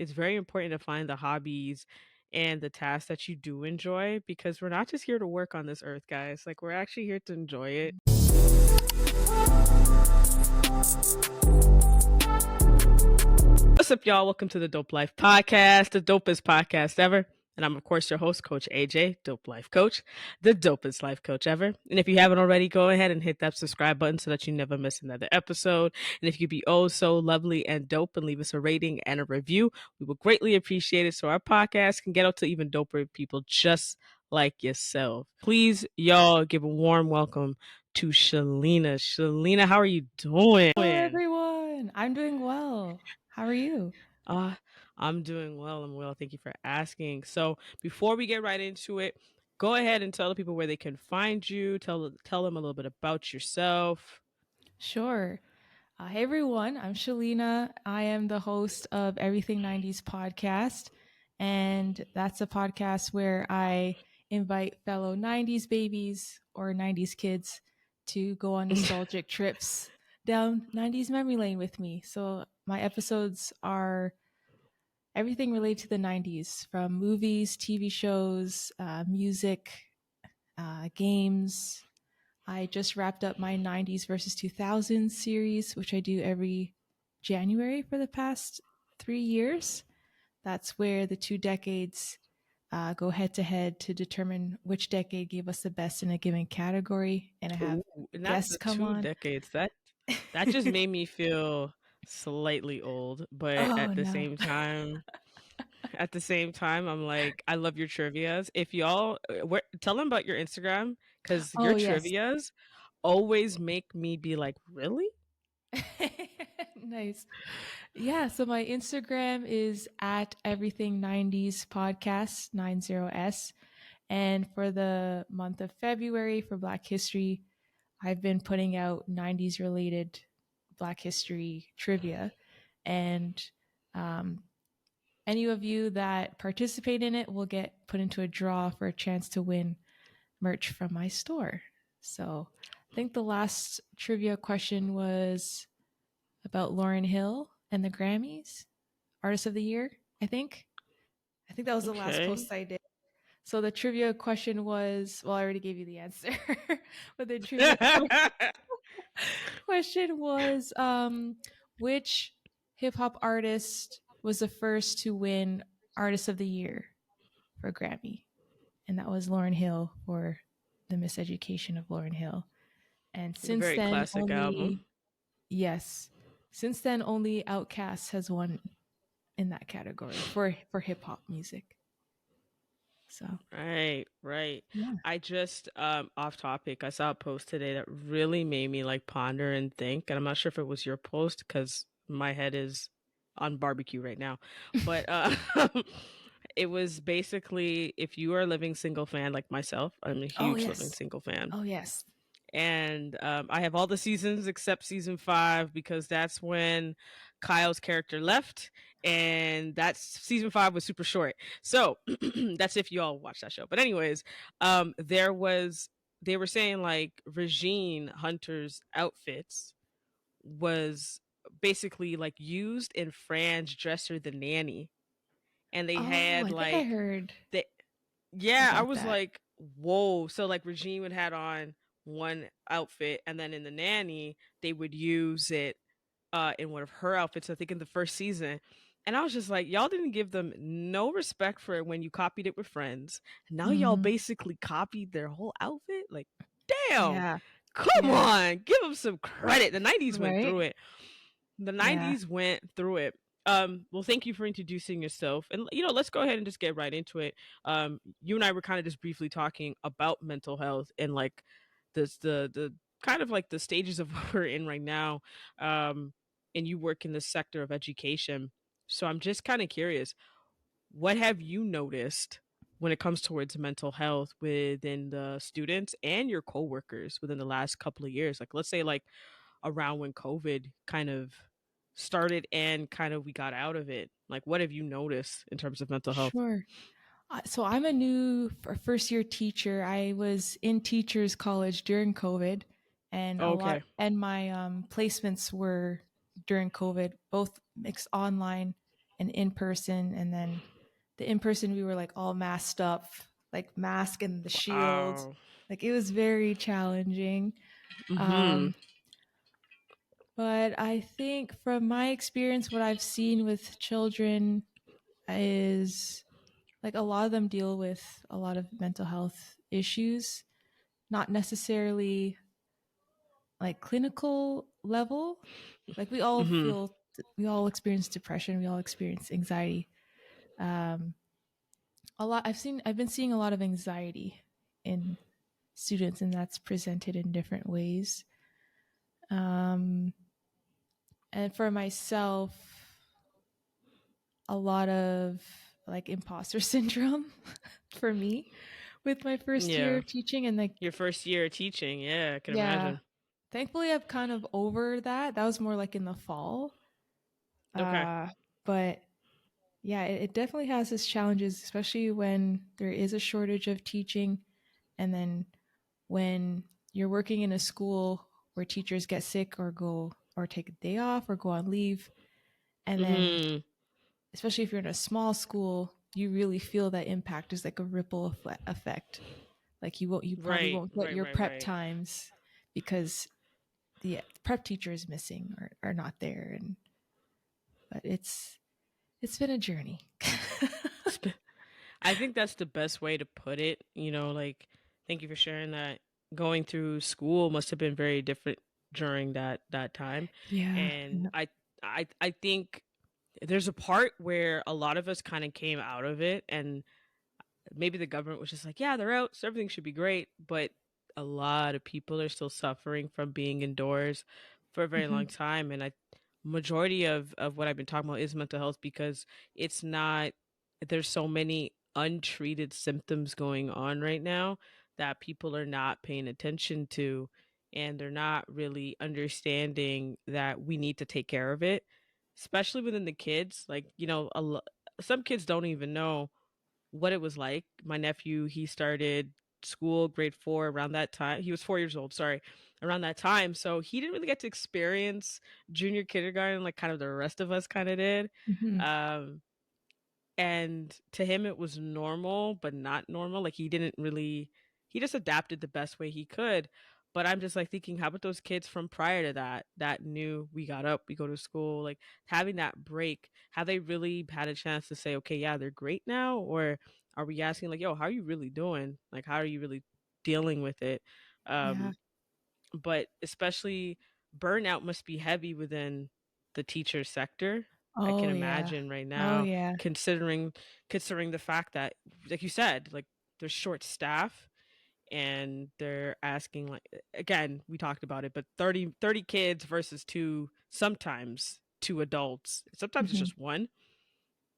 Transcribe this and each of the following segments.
it's very important to find the hobbies and the tasks that you do enjoy because we're not just here to work on this earth, guys. Like we're actually here to enjoy it. What's up, y'all? Welcome to the Dope Life Podcast, the dopest podcast ever. And I'm, of course, your host, Coach AJ, Dope Life Coach, the dopest life coach ever. And if you haven't already, go ahead and hit that subscribe button so that you never miss another episode. And if you'd be oh so lovely and dope and leave us a rating and a review, we will greatly appreciate it so our podcast can get out to even doper people just like yourself. Please, y'all, give a warm welcome to Shalina. Shalina, how are you doing? Hello, everyone. I'm doing well. How are you? Uh, I'm doing well. I'm well. Thank you for asking. So before we get right into it, go ahead and tell the people where they can find you. Tell them a little bit about yourself. Sure. Hey, everyone. I'm Shalina. I am the host of Everything 90s podcast. And that's a podcast where I invite fellow 90s babies or 90s kids to go on nostalgic trips down 90s memory lane with me. So my episodes are everything related to the 90s, from movies, TV shows, music, games. I just wrapped up my 90s versus 2000s series, which I do every January for the past 3 years. That's where the two decades go head to head to determine which decade gave us the best in a given category. And I have Ooh, not guests the come two on. decades. That just made me feel slightly old, but Oh, no. at the same time, I'm like, I love your trivias. If y'all, tell them about your Instagram because your Oh, yes. trivias always make me be like, really? Nice. Yeah, so my Instagram is at everything 90s podcast 90s. And for the month of February for Black History, I've been putting out 90s related Black History trivia. And um, any of you that participate in it will get put into a draw for a chance to win merch from my store. So I think the last trivia question was about Lauryn Hill and the Grammys, Artist of the Year, I think. I think that was the last Okay. post I did. So the trivia question was, well, I already gave you the answer, but the trivia question was, which hip hop artist was the first to win Artist of the Year for Grammy? And that was Lauryn Hill for The Miseducation of Lauryn Hill. And It's a since very then, classic album. since then only Outkast has won in that category for hip hop music. So Right, right. yeah. I just off topic, I saw a post today that really made me like ponder and think, and I'm not sure if it was your post because my head is on barbecue right now. But it was basically if you are a living single fan like myself, I'm a Oh huge living yes. single fan. Oh yes. And I have all the seasons except season 5 because that's when Kyle's character left, and that's season 5 was super short. So that's if you all watch that show. But anyways, they were saying like Regine Hunter's outfits was basically like used in Fran's Dresser the Nanny, and they Oh, had I think I like heard the yeah, I about was that. like, whoa. So like Regine would had on one outfit and then in the nanny they would use it in one of her outfits, I think in the first season. And I was just like, y'all didn't give them no respect for it when you copied it with Friends. Now y'all Mhm. basically copied their whole outfit. Like, damn, Yeah. come Yeah. on, give them some credit. The 90s went Right? through it. The Yeah. 90s went through it. Well, thank you for introducing yourself. And let's go ahead and just get right into it. You and I were kind of just briefly talking about mental health and like the kind of like the stages of what we're in right now. And you work in the sector of education. So I'm just kind of curious, what have you noticed when it comes towards mental health within the students and your coworkers within the last couple of years? Like let's say like around when COVID kind of started and kind of we got out of it. Like, what have you noticed in terms of mental health? Sure. So I'm a new first year teacher. I was in teachers college during COVID, and Okay. my placements were during COVID, both mixed online an in-person, and then the in-person we were like all masked up, like mask and the shield. Wow. Like it was very challenging. Mhm. Um, but I think from my experience, what I've seen with children is like a lot of them deal with a lot of mental health issues, not necessarily like clinical level. Like Mhm. we all experience depression, we all experience anxiety. Um, I've been seeing a lot of anxiety in students, and that's presented in different ways. Um, and for myself, a lot of like imposter syndrome for me with my first year Yeah. of teaching, and like, Your first year of teaching. Yeah, I can yeah, imagine. thankfully I've kind of over that. That was more like in the fall. Okay. Uh, but yeah, it definitely has its challenges, especially when there is a shortage of teaching, and then when you're working in a school where teachers get sick or go or take a day off or go on leave, and then Mhm. especially if you're in a small school, you really feel that impact is like a ripple effect. Like you probably Right. won't get Right, your right, prep right. times because the prep teacher is missing or are not there, and but it's been a journey. I think that's the best way to put it. Like, thank you for sharing that. Going through school must have been very different during that time, Yeah. and I think there's a part where a lot of us kind of came out of it, and maybe the government was just like, yeah, they're out, so everything should be great. But a lot of people are still suffering from being indoors for a very Hmm. long time, and I majority of what I've been talking about is mental health because it's not there's so many untreated symptoms going on right now that people are not paying attention to, and they're not really understanding that we need to take care of it, especially within the kids. Like, some kids don't even know what it was like. My nephew, he started school grade 4 around that time. He was 4 years old, sorry, around that time. So he didn't really get to experience junior kindergarten like kind of the rest of us kind of did. Hmm. Um and to him it was normal but not normal. Like he just adapted the best way he could. But I'm just like thinking, how about those kids from prior to that knew we got up, we go to school, like having that break, have they really had a chance to say, okay, yeah, they're great now? Or are we asking like, yo, how are you really doing? Like, how are you really dealing with it? Yeah. um but especially burnout must be heavy within the teacher sector. I can Oh yeah. imagine right Oh now, yeah. considering the fact that, like you said, like they're short staff and they're asking, like, again, we talked about it, but 30 kids versus sometimes two adults, sometimes it's Hmm. just one,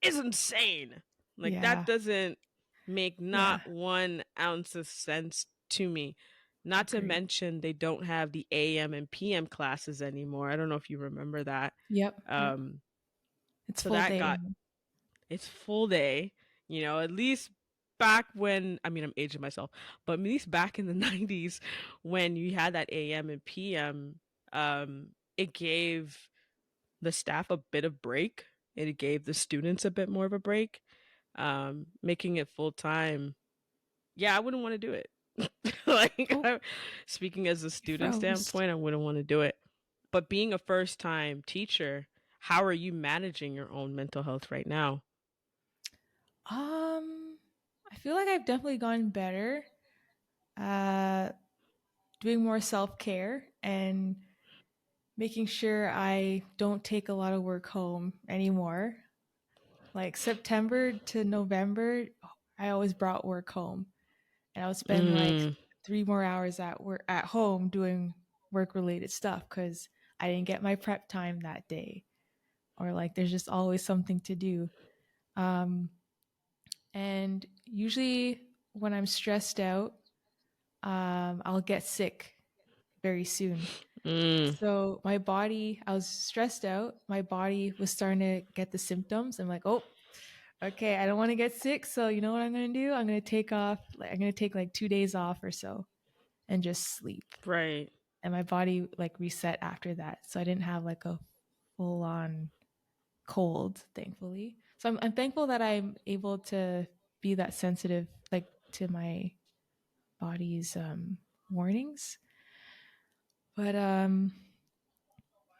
is insane. Like that Yeah. doesn't make Yeah. not 1 ounce of sense to me. Not to Agreed. mention they don't have the AM and PM classes anymore. I don't know if you remember that. Yep. Yep. Um, It's so full that day. got it's full day. At least back when, I mean, I'm aging myself, but at least back in the 90s when you had that AM and PM, it gave the staff a bit of break. It gave the students a bit more of a break. Making it full time, yeah, I wouldn't want to do it. like, Oh, speaking as a you student froze. standpoint, I wouldn't want to do it. But being a first time teacher, how are you managing your own mental health right now? I feel like I've definitely gotten better. Uh, doing more self care and making sure I don't take a lot of work home anymore. Like September to November, I always brought work home, and I would spend like Mm, 3 more hours at work at home doing work related stuff because I didn't get my prep time that day, or like there's just always something to do. Um, and usually when I'm stressed out, I'll get sick very soon. mm, So my body, I was stressed out. My body was starting to get the symptoms. I'm like, oh, okay, I don't want to get sick. So you know what I'm going to do? I'm going to take off. Like, I'm going to take like 2 days off or so and just sleep. right. And my body like reset after that. So I didn't have like a full on cold, thankfully. So I'm thankful that I'm able to be that sensitive, like to my body's warnings. But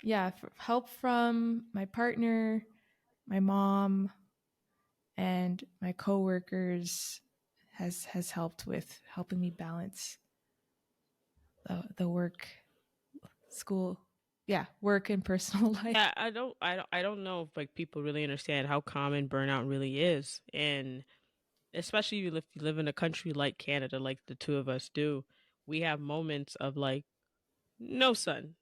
yeah, help from my partner, my mom, and my coworkers has helped with helping me balance the work, school, yeah, work and personal life. Yeah, I don't know if like people really understand how common burnout really is, and especially if you live in a country like Canada, like the two of us do, we have moments of like no sun.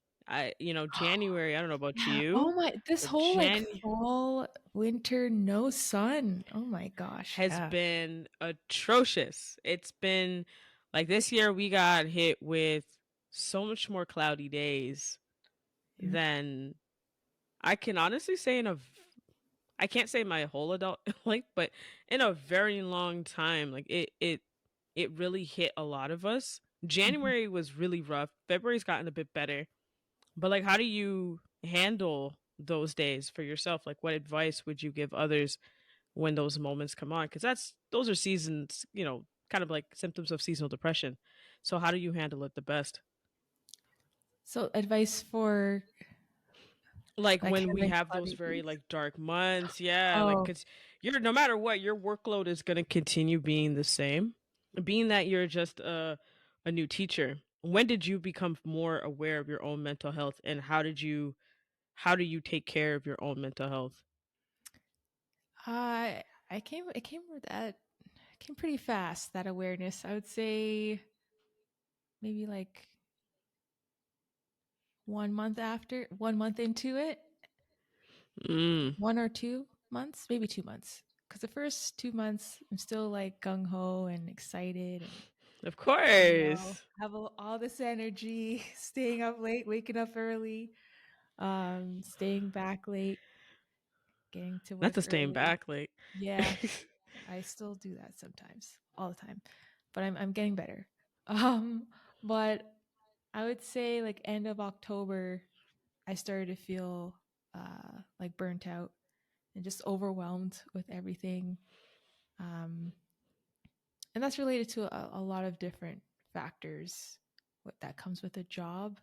January, I don't know about Yeah. Oh you, my, this but whole like fall, winter, no sun. Oh my gosh. has Yeah. been atrocious. It's been like this year we got hit with so much more cloudy days Yeah. than I can honestly say I can't say my whole adult life, but in a very long time, like it really hit a lot of us. Mhm. January was really rough. February's gotten a bit better. But like how do you handle those days for yourself? Like what advice would you give others when those moments come on? Cuz those are seasons, kind of like symptoms of seasonal depression. So how do you handle it the best? So advice for Like like when we having have those cloudy very days. like dark months, yeah, like Oh, cuz you're no matter what, your workload is going to continue being the same. Being that you're just a new teacher, when did you become more aware of your own mental health, and how do you take care of your own mental health? I I came it came with that came pretty fast, that awareness. I would say maybe like 1 month into it, Mm, 1 or 2 months, maybe 2 months. Because the first 2 months, I'm still like gung ho and excited, and of you know, course. have all this energy, staying up late, waking up early, staying back late, getting to Not work to staying early. back late. Yeah, I still do that sometimes, all the time, but I'm getting better. Um, but I would say like end of October, I started to feel like burnt out and just overwhelmed with everything. Um, and that's related to a lot of different factors what that comes with a job.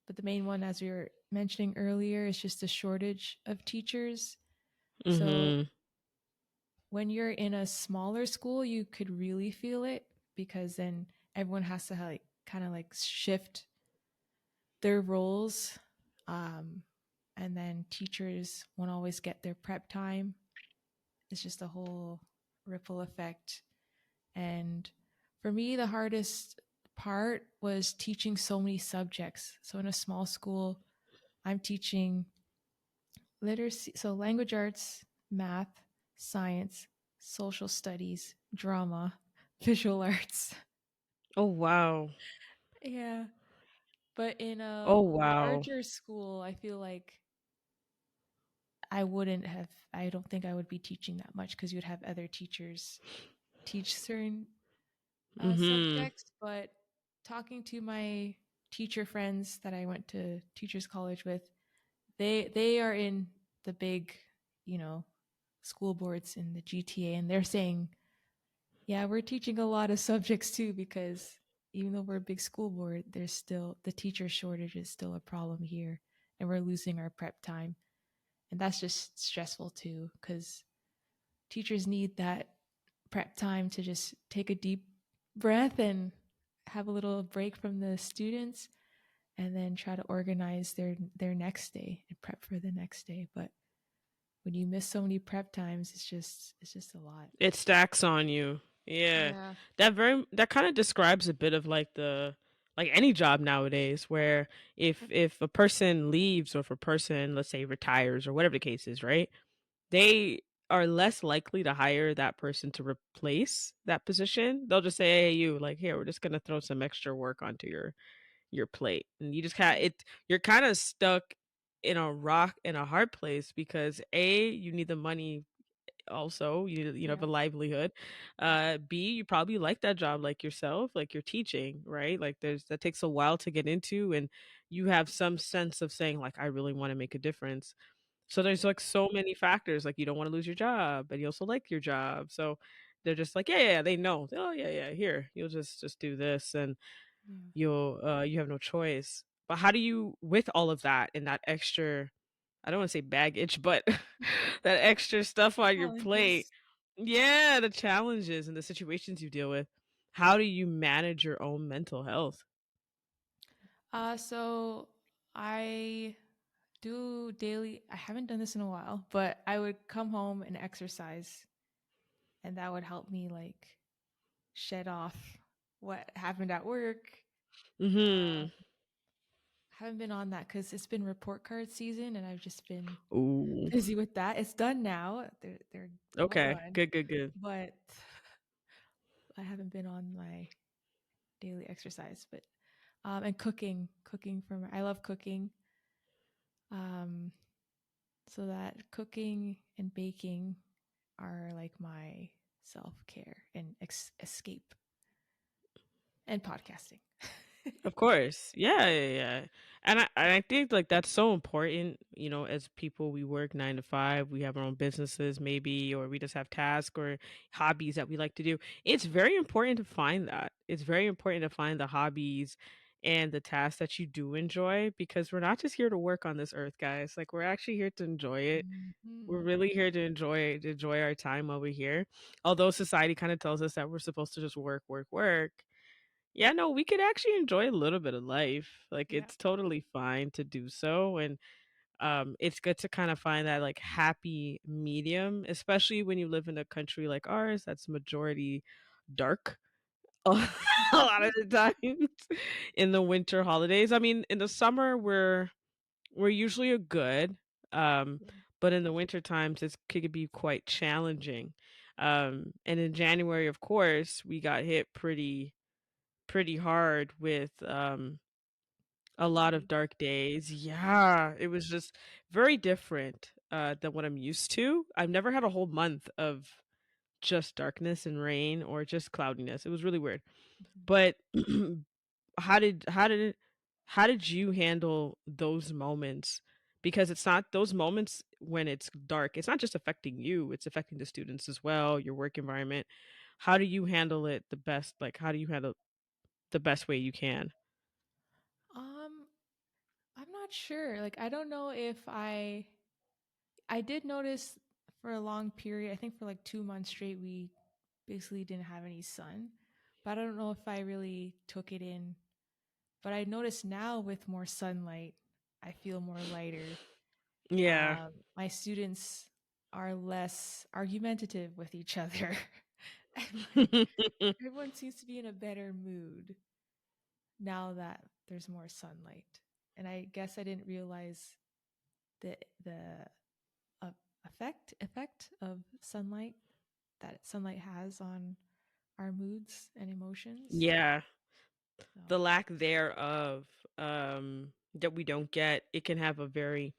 But the main one, as we were mentioning earlier, is just a shortage of teachers. So Mhm. when you're in a smaller school, you could really feel it because then everyone has to like kind of like shift their roles. Um, and then teachers won't always get their prep time. It's just a whole ripple effect. And for me, the hardest part was teaching so many subjects. So in a small school, I'm teaching literacy, so language arts, math, science, social studies, drama, visual arts. Oh, wow. Yeah. But in a Oh, wow. larger school, I feel like I wouldn't have, I don't think I would be teaching that much because you'd have other teachers teach certain Mhm. subjects. But talking to my teacher friends that I went to teachers college with, they are in the big, you know, school boards in the GTA, and they're saying, yeah, we're teaching a lot of subjects too because even though we're a big school board, there's still the teacher shortage is still a problem here, and we're losing our prep time, and that's just stressful too because teachers need that prep time to just take a deep breath and have a little break from the students and then try to organize their next day and prep for the next day. But when you miss so many prep times, it's just a lot. It stacks on you. Yeah. Yeah. That kind of describes a bit of like the like any job nowadays where if a person leaves or if a person, let's say, retires or whatever the case is, right? They are less likely to hire that person to replace that position. They'll just say, "Hey, you, like, here, we're just gonna throw some extra work onto your plate," and you just kind of it. You're kind of stuck in a rock in a hard place because a you need the money. Also, you have a Yeah. livelihood. B, you probably like that job like yourself, like you're teaching, right? Like there's that takes a while to get into, and you have some sense of saying like I really want to make a difference. So there's, like, so many factors, like, you don't wanna lose your job, but you also like your job, so they're just like, "Yeah, yeah, yeah," they know. "Oh, yeah, yeah, here, you'll just do this, and Yeah. you have no choice." But how do you with all of that and that extra I don't wanna say baggage, but that extra stuff on your plate Challenges. yeah, the challenges and the situations you deal with, how do you manage your own mental health? So I do daily. I haven't done this in a while, but I would come home and exercise, and that would help me like shed off what happened at work. Uh, Mhm. haven't been on that because it's been report card season, and I've just been Ooh, busy with that. It's done now. They're all okay. done, Good, good, good. but I haven't been on my daily exercise. But and cooking from I love cooking. Um, so that cooking and baking are like my self care and escape and podcasting. Of course. Yeah, yeah, yeah. And I think like that's so important, as people we work 9 to 5, we have our own businesses maybe or we just have tasks or hobbies that we like to do. It's very important to find that. It's very important to find the hobbies and the tasks that you do enjoy because we're not just here to work on this earth, guys. Like we're actually here to enjoy it. We're Mhm. really here to enjoy our time while we're here. Although society kind of tells us that we're supposed to just work, work, work. Yeah, no, we could actually enjoy a little bit of life. Like Yeah. it's totally fine to do so and it's good to kind of find that like happy medium, especially when you live in a country like ours that's majority dark a lot of the times in the winter holidays. I mean, in the summer we're usually a good but in the winter times it could be quite challenging. And in January, of course, we got hit pretty hard with, a lot of Heat. dark days. Yeah, it was just very different, than what I'm used to. I've never had a whole month of just darkness and rain or just cloudiness. It was really weird. Mhm. But how did how did how did you handle those moments? Because it's not those moments when it's dark, it's not just affecting you, it's affecting the students as well, your work environment. How do you handle it the best? Like, how do you handle the best way you can? Um, I'm not sure. Like, I don't know if I did notice for a long period. I think for like 2 months straight, we basically didn't have any sun. But I don't know if I really took it in. But I notice now with more sunlight, I feel more lighter. Yeah. My students are less argumentative with each other. And like everyone seems to be in a better mood now that there's more sunlight. And I guess I didn't realize the uh, effect of sunlight that sunlight has on our moods and emotions. Yeah, So the lack thereof, that we don't get, it can have a very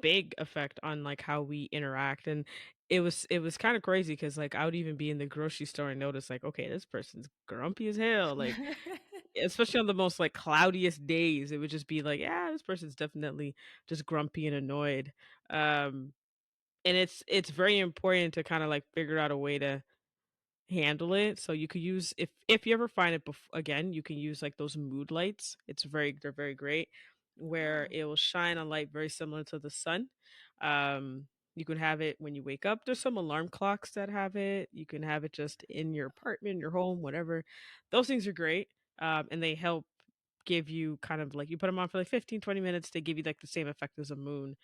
big effect on, like, how we interact, and it was kinda crazy because like, I would even be in the grocery store and notice, like, "Okay, this person's grumpy as hell," like, especially on the most, like, cloudiest days, it would just be like, "Yeah, this person's definitely just grumpy and annoyed," um, and it's very important to kinda, like, figure out a way to handle it. So you could use if you ever find it again, you can use like those mood lights. They're very great where oh, it will shine a light very similar to the sun. You can have it when you wake up. There's some alarm clocks that have it. You can have it just in your apartment, your home, whatever. Those things are great. And they help give you kind of like you put them on for like 15, 20 minutes, they give you like the same effect as a moon.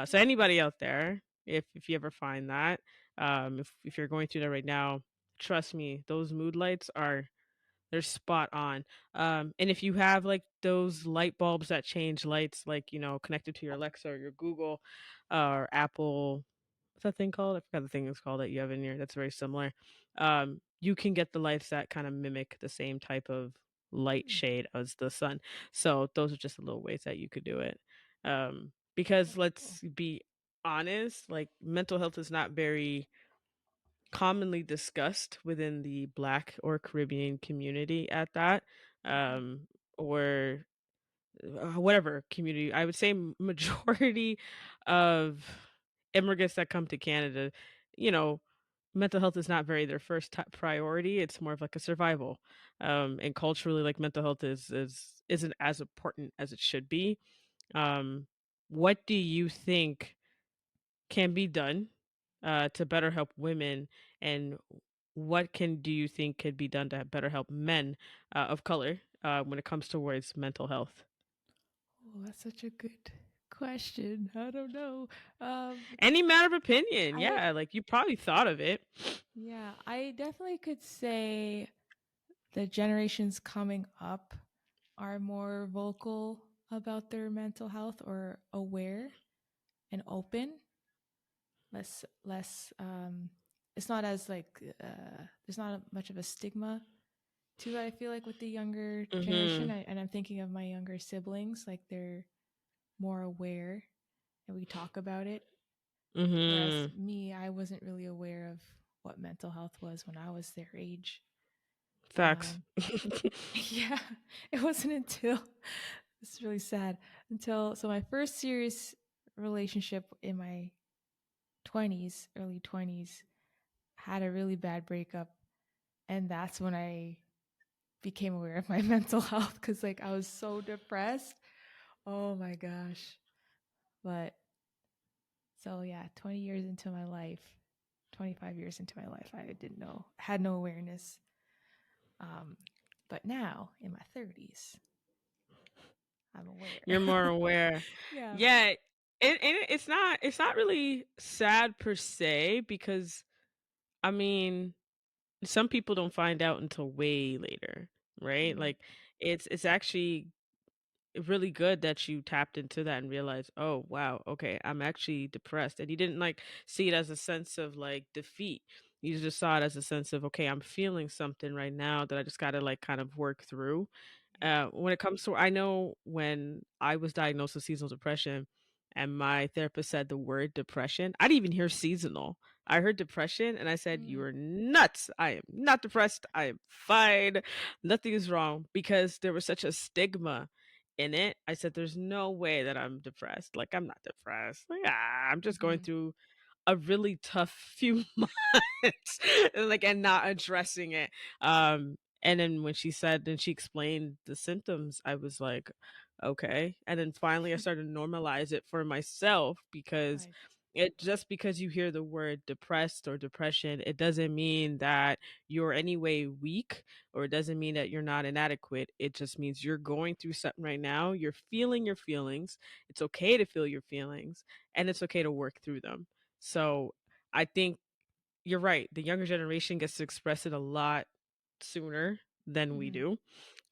So oh, anybody out there, if you ever find that, if you're going through that right now, trust me, those mood lights they're spot on. And if you have like those light bulbs that change lights, like connected to your Alexa or your Google or Apple, what's that thing called? I forgot the thing it's called that you have in here. That's very similar. You can get the lights that kind of mimic the same type of light hmm, shade as the sun. So those are just the little ways that you could do it. Because oh, cool. let's be honest, like mental health is not very commonly discussed within the Black or Caribbean community at that, Mhm. um, or whatever community. I would say majority of immigrants that come to Canada, you know, mental health is not very their first top priority. It's more of like a survival. And culturally, like mental health is isn't as important as it should be. Um, what do you think can be done to better help women, and what can do you think could be done to better help men of color when it comes towards mental health? Oh, that's such a good question. I don't know. Um, Any matter of opinion, I yeah, like, you probably thought of it. Yeah, I definitely could say the generations coming up are more vocal about their mental health or aware and open. Less it's not as like there's not much of a stigma to it. I feel like with the younger generation, Mhm, and I'm thinking of my younger siblings, like they're more aware and we talk about it. Whereas mhm, me, I wasn't really aware of what mental health was when I was their age. facts. Um, yeah, it wasn't until it's really sad until my first serious relationship in my 20s, early 20s, had a really bad breakup, and that's when I became aware of my mental health because like I was so depressed. Oh my gosh. But so yeah, 20 years into my life, 25 years into my life, I didn't know, had no awareness. Um, but now in my 30s, I'm aware. You're more aware. Yeah. Yeah, and it's not really sad per se because, I mean, some people don't find out until way later, right? Mm, Like, it's actually really good that you tapped into that and realized, "Oh, wow, okay, I'm actually depressed." And you didn't, like, see it as a sense of, like, defeat. You just saw it as a sense of, "Okay, I'm feeling something right now that I just gotta, like, kind of work through." yeah. When it comes to, I know when I was diagnosed with seasonal depression and my therapist said the word depression, I didn't even hear seasonal. I heard depression and I said, "You Mm, are nuts. I am not depressed. I am fine. Nothing is wrong," because there was such a stigma in it. I said, "There's no way that I'm depressed. Like, I'm not depressed. Like, I'm just going mhm, through a really tough few months," and, like, and not addressing it. And then when she said and she explained the symptoms, I was like, "Okay." And then finally I started to normalize it for myself because right. it just because you hear the word depressed or depression, it doesn't mean that you're any way weak, or it doesn't mean that you're not inadequate. It just means you're going through something right now. You're feeling your feelings. It's okay to feel your feelings, and it's okay to work through them. So I think you're right. The younger generation gets to express it a lot sooner than we Mhm, do.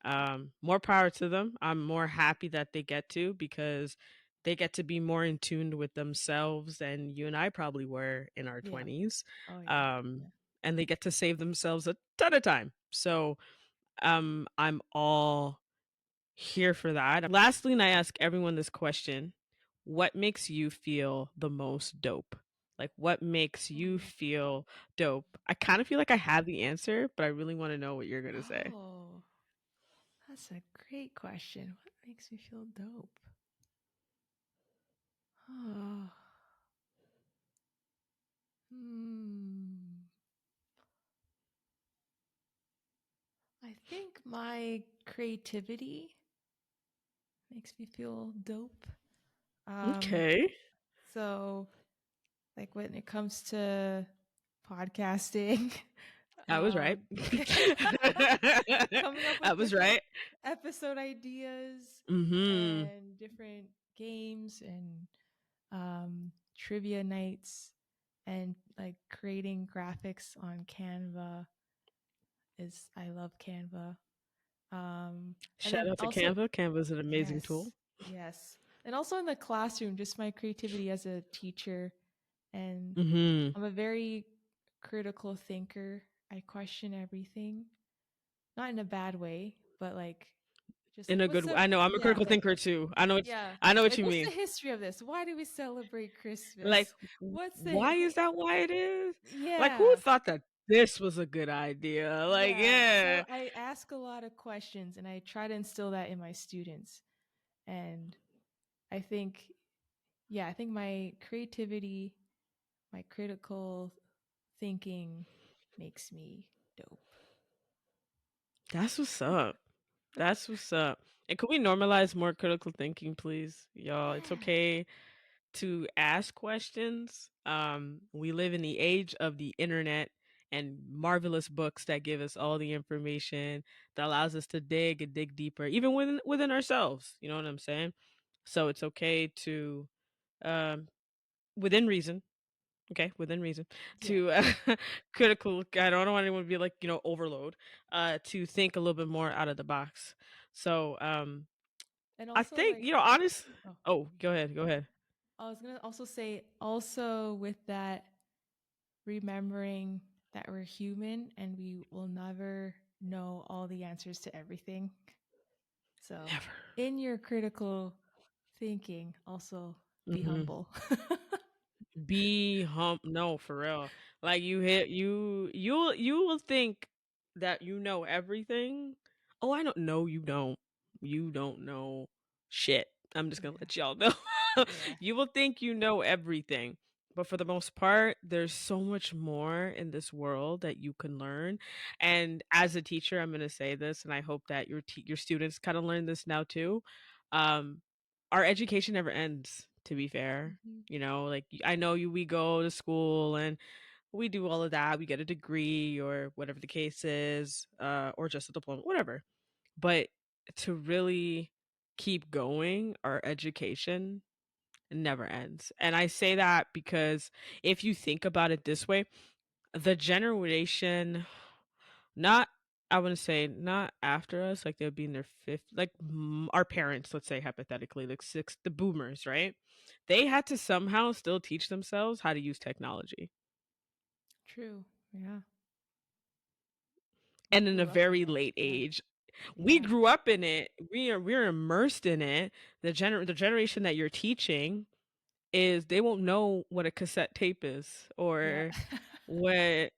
yeah. More power to them. I'm more happy that they get to, because they get to be more in tune with themselves than you and I probably were in our Yeah. 20s. Oh, yeah. Um, Yeah. and they get to save themselves a ton of time. So I'm all here for that. Lastly, and I ask everyone this question: what makes you feel the most dope? Like, what makes you Mm. feel dope? I kind of feel like I have the answer, but I really want to know what you're going to say. Oh, that's a great question. What makes me feel dope? Oh, hmm. I think my creativity makes me feel dope. Um, Okay. so like when it comes to podcasting, I was right. um, coming up I with was different right. episode ideas Mhm. and different games and trivia nights and like creating graphics on Canva is I love Canva. And Shout then out to also Canva. Canva's an amazing tool. yes, yes. And also in the classroom, just my creativity as a teacher. And Mhm. I'm a very critical thinker. I question everything, not in a bad way, but like just In like a what's good the I know, I'm a yeah, critical thinker too. yeah. I know what Like you what's the mean. history of this? Why do we celebrate Like, Christmas? What's the why is that why it is? Like, who yeah. thought that this was a good idea? Like, Yeah. So yeah. I ask a lot of questions and I try to instill that in my students. And I think, yeah, I think my creativity, my critical thinking makes me dope. That's what's up. That's what's up. And can we normalize more critical thinking, please? Y'all, it's Yeah. okay to ask questions. We live in the age of the internet and marvelous books that give us all the information that allows us to dig and dig deeper, even within ourselves. You know what I'm saying? So it's okay to, um, within reason, okay, within reason, Yeah. to critical. I don't want anyone to be like overload. To think a little bit more out of the box. So And I also, think like, honest. oh, Oh, go ahead, go ahead. I was going to also say, also with that, remembering that we're human and we will never know all the answers to everything. So, Never. in your critical thinking, also be Hmm. humble. Be no, for real. Like you will think that you know everything. Oh, I don't know, you don't. You don't know shit. I'm just gonna Yeah. let y'all know. Yeah. You will think you know everything. But for the most part, there's so much more in this world that you can learn. And as a teacher, I'm gonna say this, and I hope that your students kind of learn this now too. Um, our education never ends, to be fair. Mhm. Like I know we go to school and we do all of that. We get a degree or whatever the case is, or just a diploma, whatever. But to really keep going, our education never ends. And I say that because if you think about it this way, the generation, not, I wouldn't say not after us, like they'll be in their fifth, like our parents, let's say hypothetically, like the boomers, right? They had to somehow still teach themselves how to use technology. True. Yeah. We And in a grew up in very it. late Yeah. age. We Yeah. grew up in it. We're immersed in it. The generation that you're teaching is they won't know what a cassette tape is Yeah. or what.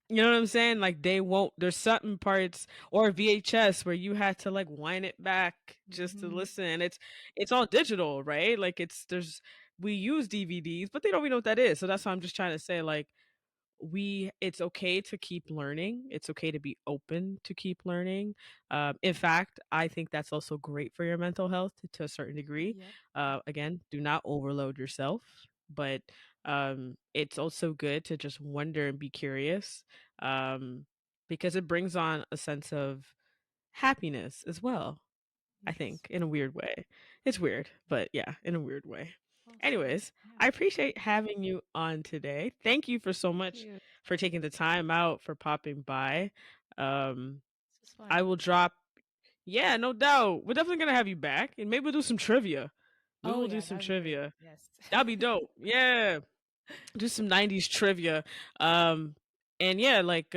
You know what I'm saying? Like they won't. There's certain parts or VHS where you had to like wind it back just to Hmm. listen. It's all digital, right? Like we use DVDs, but they don't even know what that is. So that's why I'm just trying to say like it's okay to keep learning. It's okay to be open to keep learning. In fact, I think that's also great for your mental health to a certain degree. Yep. Again, do not overload yourself, but it's also good to just wonder and be curious, um, because it brings on a sense of happiness as well. I Yes. think in a weird way. It's weird, but yeah, in a weird way. Awesome. Anyways, Yeah. I appreciate having you on today. Thank you for so Thank much you. for taking the time out for popping by. Um This was fun. I will drop Yeah, no doubt. We're definitely gonna have you back and maybe we'll do some trivia. Maybe Oh we'll do yeah, some that'd be great. trivia. Yes. That'd be dope. Yeah, do some 90s trivia. Um and yeah, like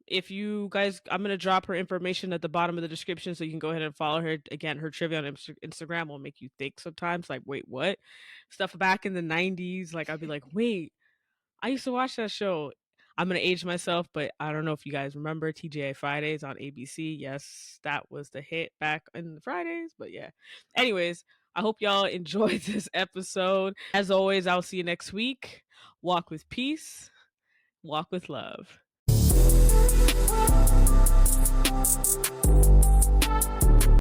if you guys, I'm gonna drop her information at the bottom of the description so you can go ahead and follow her. Again, her trivia on Instagram will make you think sometimes, like, wait, what? Stuff back in the 90s, like I'd be like, wait, I used to watch that show. I'm gonna age myself, but I don't know if you guys remember TGI Fridays on ABC. Yes, that was the hit back in the Fridays. But yeah. Anyways, I hope y'all enjoyed this episode. As always, I'll see you next week. Walk with peace, walk with love.